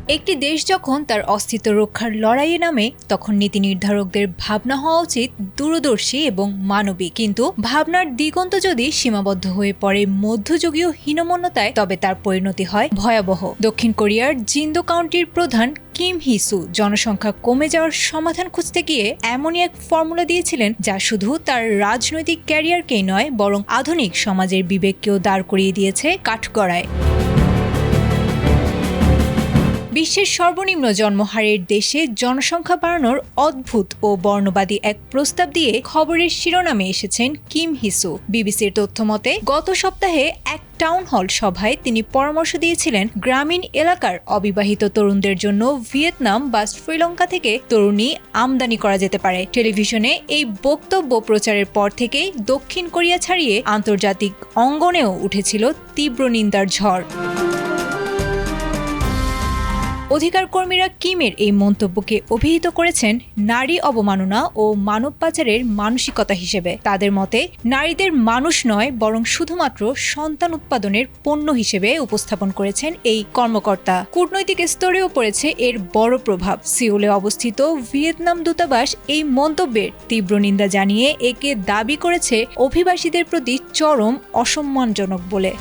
একটি দেশ যখন তার অস্তিত্ব রক্ষার লড়াইয়ে নামে তখন নীতি নির্ধারকদের ভাবনা হওয়া উচিত দূরদর্শী এবং মানবিক। কিন্তু ভাবনার দিগন্ত যদি সীমাবদ্ধ হয়ে পড়ে মধ্যযুগীয় হীনমন্যতায়, তবে তার পরিণতি হয় ভয়াবহ। দক্ষিণ কোরিয়ার জিন্দো কাউন্টির প্রধান কিম হিসু জনসংখ্যা কমে যাওয়ার সমাধান খুঁজতে গিয়ে এমনই এক ফর্মুলা দিয়েছিলেন যা শুধু তার রাজনৈতিক ক্যারিয়ারকেই নয়, বরং আধুনিক সমাজের বিবেককেও দাঁড় করিয়ে দিয়েছে কাঠগড়ায়। বিশ্বের সর্বনিম্ন জন্মহারের দেশে জনসংখ্যা বাড়ানোর অদ্ভুত ও বর্ণবাদী এক প্রস্তাব দিয়ে খবরের শিরোনামে এসেছেন কিম হিসু। বিবিসির তথ্যমতে গত সপ্তাহে এক টাউন হল সভায় তিনি পরামর্শ দিয়েছিলেন গ্রামীণ এলাকার অবিবাহিত তরুণদের জন্য ভিয়েতনাম বা শ্রীলঙ্কা থেকে তরুণী আমদানি করা যেতে পারে। টেলিভিশনে এই বক্তব্য প্রচারের পর থেকেই দক্ষিণ কোরিয়া ছাড়িয়ে আন্তর্জাতিক অঙ্গনেও উঠেছিল তীব্র নিন্দার ঝড়। অধিকার কর্মীরা কিমের এই মন্তব্যকে অভিহিত করেছেন নারী অবমাননা ও মানব পাচারের মানসিকতা হিসেবে। তাদের মতে নারীদের মানুষ নয়, বরং শুধুমাত্র সন্তান উৎপাদনের পণ্য হিসেবে উপস্থাপন করেছেন এই কর্মকর্তা। কূটনৈতিক স্তরেও পড়েছে এর বড় প্রভাব। সিউলে অবস্থিত ভিয়েতনাম দূতাবাস এই মন্তব্যের তীব্র নিন্দা জানিয়ে একে দাবি করেছে অভিবাসীদের প্রতি চরম অসম্মানজনক বলে।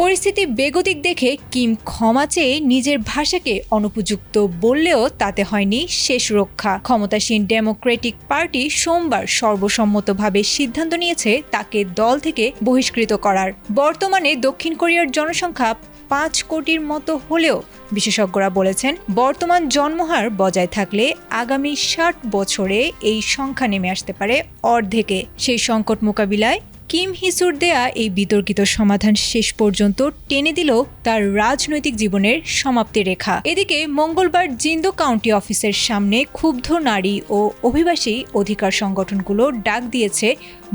পরিস্থিতি বেগতিক দেখে কিম ক্ষমা চেয়ে নিজের ভাষাকে অনুপযুক্ত বললেও তাতে হয়নি শেষ রক্ষা। ক্ষমতাসীন ডেমোক্রেটিক পার্টি সোমবার সর্বসম্মতভাবে সিদ্ধান্ত নিয়েছে তাকে দল থেকে বহিষ্কৃত করার। বর্তমানে দক্ষিণ কোরিয়ার জনসংখ্যা 5 কোটির মতো হলেও বিশেষজ্ঞরা বলেছেন বর্তমান জন্মহার বজায় থাকলে আগামী 60 বছরে এই সংখ্যা নেমে আসতে পারে অর্ধেকে। সেই সংকট মোকাবিলায় কিম হিসুর দেয়া এই বিতর্কিত সমাধান শেষ পর্যন্ত টেনে দিল তার রাজনৈতিক জীবনের সমাপ্তি রেখা। এদিকে মঙ্গলবার জিন্দো কাউন্টি অফিসের সামনে ক্ষুব্ধ নারী ও অভিবাসী অধিকার সংগঠনগুলো ডাক দিয়েছে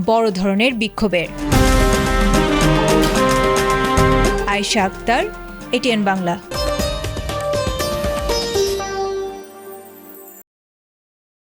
বড় ধরনের বিক্ষোভের। আয়েশা আক্তার, এটিএন বাংলা।